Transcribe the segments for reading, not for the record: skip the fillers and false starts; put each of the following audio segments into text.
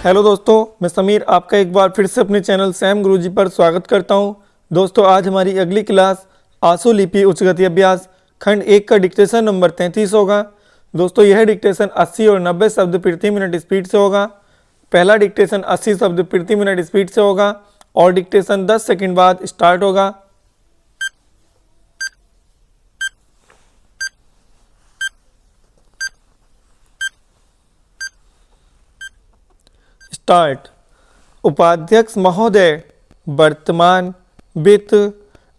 Hello दोस्तों, मैं समीर आपका एक बार फिर से अपने चैनल सैम गुरुजी पर स्वागत करता हूं। दोस्तों, आज हमारी अगली क्लास आंसू लिपि उच्च गति अभ्यास खंड 1 का डिक्टेशन नंबर 33 होगा। दोस्तों, यह डिक्टेशन 80 और 90 शब्द प्रति मिनट स्पीड से होगा। पहला डिक्टेशन 80 शब्द प्रति मिनट स्पीड से होगा और डिक्टेशन 10 सेकंड बाद स्टार्ट होगा। स्टार्ट। उपाध्यक्ष महोदय, वर्तमान वित्त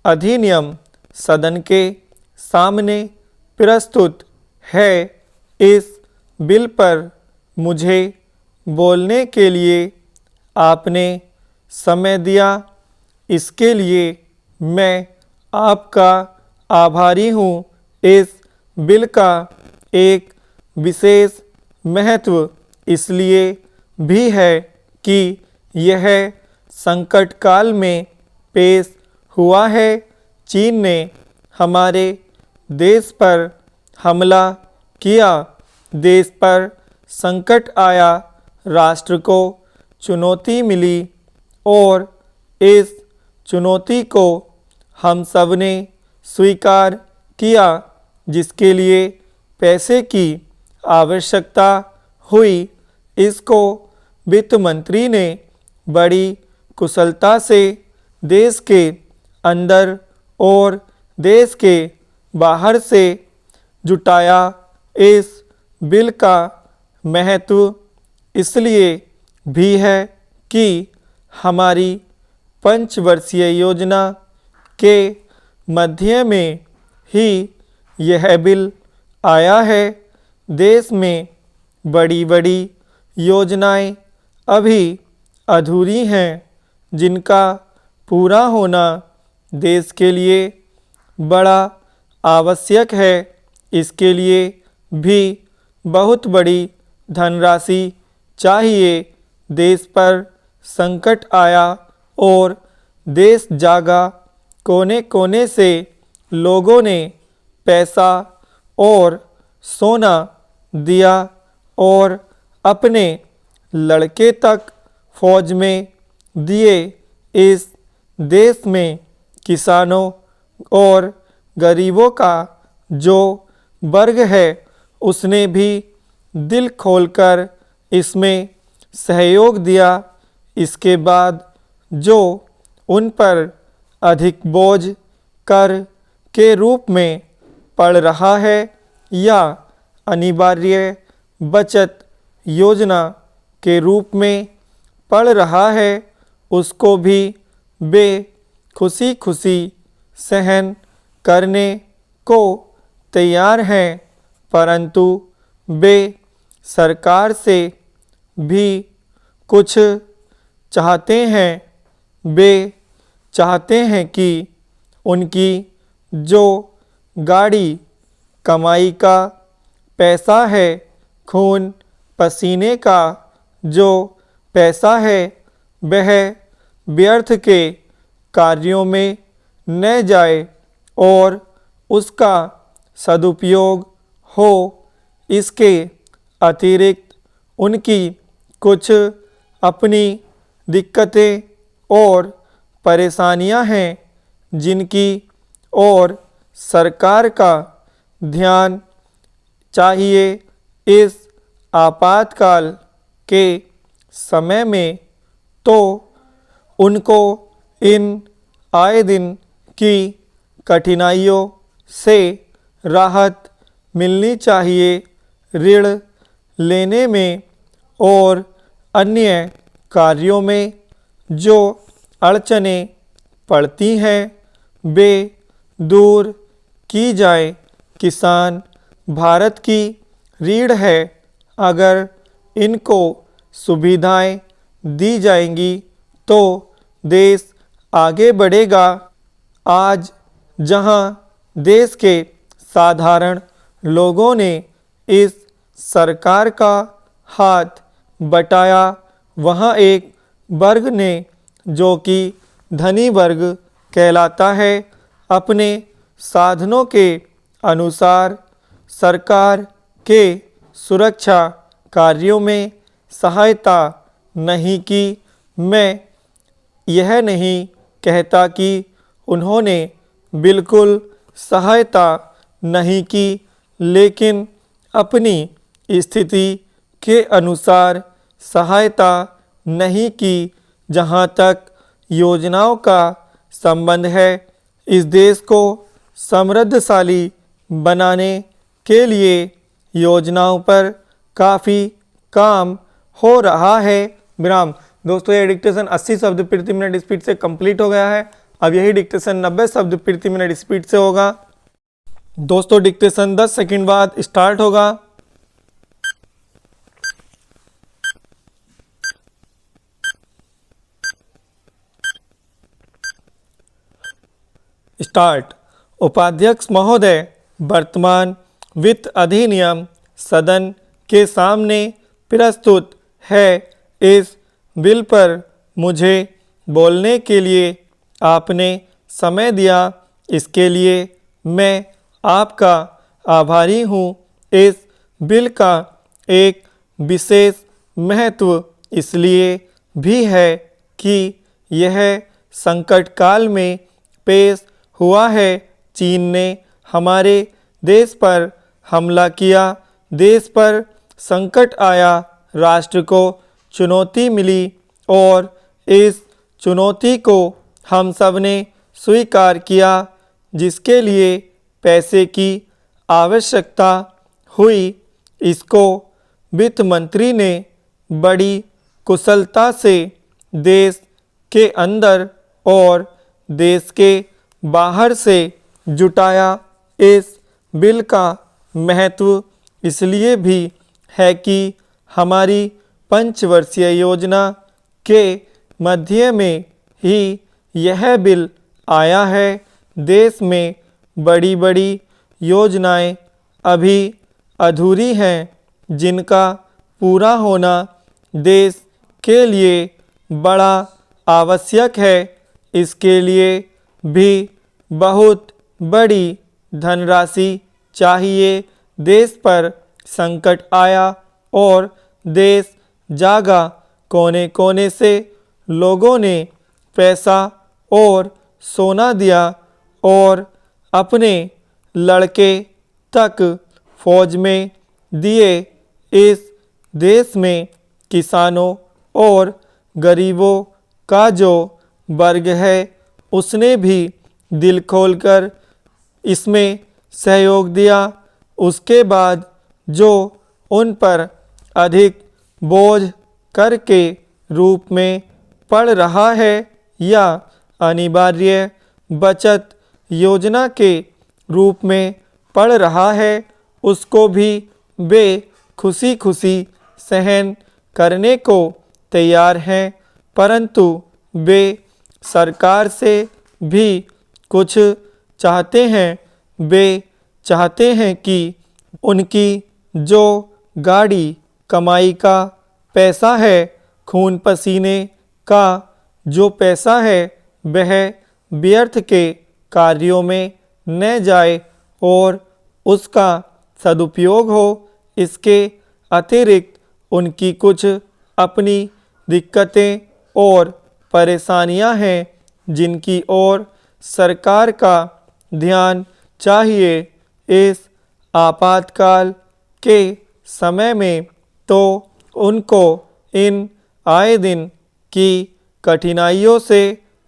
अधिनियम सदन के सामने प्रस्तुत है। इस बिल पर मुझे बोलने के लिए आपने समय दिया, इसके लिए मैं आपका आभारी हूँ। इस बिल का एक विशेष महत्व इसलिए भी है कि यह संकट काल में पेश हुआ है। चीन ने हमारे देश पर हमला किया, देश पर संकट आया, राष्ट्र को चुनौती मिली और इस चुनौती को हम सब ने स्वीकार किया, जिसके लिए पैसे की आवश्यकता हुई। इसको वित्त मंत्री ने बड़ी कुशलता से देश के अंदर और देश के बाहर से जुटाया। इस बिल का महत्व इसलिए भी है कि हमारी पंचवर्षीय योजना के मध्य में ही यह बिल आया है। देश में बड़ी बड़ी योजनाएं अभी अधूरी हैं, जिनका पूरा होना देश के लिए बड़ा आवश्यक है। इसके लिए भी बहुत बड़ी धनराशि चाहिए। देश पर संकट आया और देश जागा, कोने कोने से लोगों ने पैसा और सोना दिया और अपने लड़के तक फौज में दिए। इस देश में किसानों और गरीबों का जो वर्ग है, उसने भी दिल खोलकर इसमें सहयोग दिया। इसके बाद जो उन पर अधिक बोझ कर के रूप में पड़ रहा है या अनिवार्य बचत योजना के रूप में पड़ रहा है, उसको भी वे खुशी खुशी सहन करने को तैयार हैं। परंतु वे सरकार से भी कुछ चाहते हैं। वे चाहते हैं कि उनकी जो गाड़ी कमाई का पैसा है, खून पसीने का जो पैसा है, वह व्यर्थ के कार्यों में न जाए और उसका सदुपयोग हो। इसके अतिरिक्त उनकी कुछ अपनी दिक्कतें और परेशानियां हैं, जिनकी और सरकार का ध्यान चाहिए। इस आपातकाल के समय में तो उनको इन आए दिन की कठिनाइयों से राहत मिलनी चाहिए। ऋण लेने में और अन्य कार्यों में जो अड़चनें पड़ती हैं, वे दूर की जाए। किसान भारत की रीढ़ है। अगर इनको सुविधाएं दी जाएंगी तो देश आगे बढ़ेगा। आज जहां देश के साधारण लोगों ने इस सरकार का हाथ बटाया, वहां एक वर्ग ने, जो कि धनी वर्ग कहलाता है, अपने साधनों के अनुसार सरकार के सुरक्षा कार्यों में सहायता नहीं की। मैं यह नहीं कहता कि उन्होंने बिल्कुल सहायता नहीं की, लेकिन अपनी स्थिति के अनुसार सहायता नहीं की। जहाँ तक योजनाओं का संबंध है, इस देश को समृद्धशाली बनाने के लिए योजनाओं पर काफ़ी काम हो रहा है। विराम। दोस्तों, यह डिक्टेशन 80 शब्द प्रति मिनट स्पीड से कंप्लीट हो गया है। अब यही डिक्टेशन 90 शब्द प्रति मिनट स्पीड से होगा। दोस्तों, डिक्टेशन 10 सेकंड बाद स्टार्ट होगा। स्टार्ट। उपाध्यक्ष महोदय, वर्तमान वित्त अधिनियम सदन के सामने प्रस्तुत है। इस बिल पर मुझे बोलने के लिए आपने समय दिया, इसके लिए मैं आपका आभारी हूँ। इस बिल का एक विशेष महत्व इसलिए भी है कि यह संकट काल में पेश हुआ है। चीन ने हमारे देश पर हमला किया, देश पर संकट आया, राष्ट्र को चुनौती मिली और इस चुनौती को हम सब ने स्वीकार किया, जिसके लिए पैसे की आवश्यकता हुई। इसको वित्त मंत्री ने बड़ी कुशलता से देश के अंदर और देश के बाहर से जुटाया। इस बिल का महत्व इसलिए भी है कि हमारी पंचवर्षीय योजना के मध्य में ही यह बिल आया है। देश में बड़ी बड़ी योजनाएं अभी अधूरी हैं, जिनका पूरा होना देश के लिए बड़ा आवश्यक है। इसके लिए भी बहुत बड़ी धनराशि चाहिए। देश पर संकट आया और देश जागा। कोने कोने से लोगों ने पैसा और सोना दिया और अपने लड़के तक फौज में दिए। इस देश में किसानों और गरीबों का जो वर्ग है, उसने भी दिल खोलकर इसमें सहयोग दिया। उसके बाद जो उन पर अधिक बोझ कर के रूप में पड़ रहा है या अनिवार्य बचत योजना के रूप में पड़ रहा है, उसको भी वे खुशी खुशी सहन करने को तैयार हैं। परंतु वे सरकार से भी कुछ चाहते हैं। वे चाहते हैं कि उनकी जो गाड़ी कमाई का पैसा है, खून पसीने का जो पैसा है, वह व्यर्थ के कार्यों में न जाए और उसका सदुपयोग हो। इसके अतिरिक्त उनकी कुछ अपनी दिक्कतें और परेशानियां हैं, जिनकी ओर सरकार का ध्यान चाहिए। इस आपातकाल के समय में तो उनको इन आए दिन की कठिनाइयों से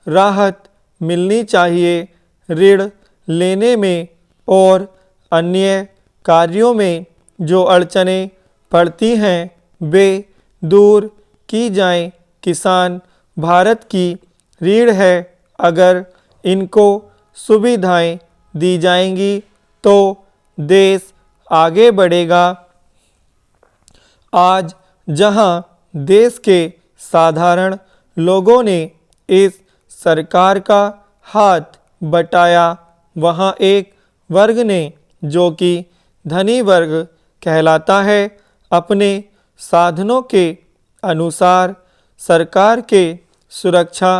राहत मिलनी चाहिए। ऋण लेने में और अन्य कार्यों में जो अड़चनें पड़ती हैं, वे दूर की जाएं। किसान भारत की रीढ़ है। अगर इनको सुविधाएं दी जाएंगी तो देश आगे बढ़ेगा। आज जहां देश के साधारण लोगों ने इस सरकार का हाथ बटाया, वहां एक वर्ग ने, जो कि धनी वर्ग कहलाता है, अपने साधनों के अनुसार सरकार के सुरक्षा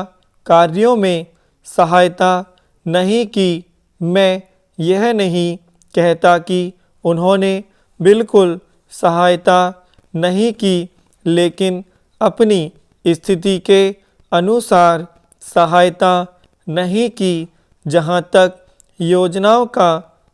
कार्यों में सहायता नहीं की। मैं यह नहीं कहता कि उन्होंने बिल्कुल सहायता नहीं की, लेकिन अपनी स्थिति के अनुसार सहायता नहीं की। जहाँ तक योजनाओं का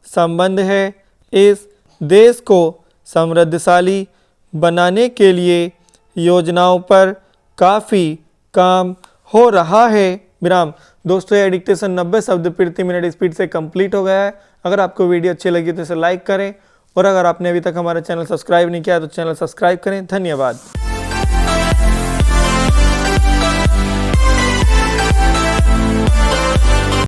संबंध है, इस देश को समृद्धशाली बनाने के लिए योजनाओं पर काफ़ी काम हो रहा है। विराम। दोस्तों यह डिक्टेशन 90 शब्द प्रति मिनट स्पीड से कंप्लीट हो गया है। अगर आपको वीडियो अच्छी लगी तो इसे लाइक करें और अगर आपने अभी तक हमारा चैनल सब्सक्राइब नहीं किया तो चैनल सब्सक्राइब करें। धन्यवाद।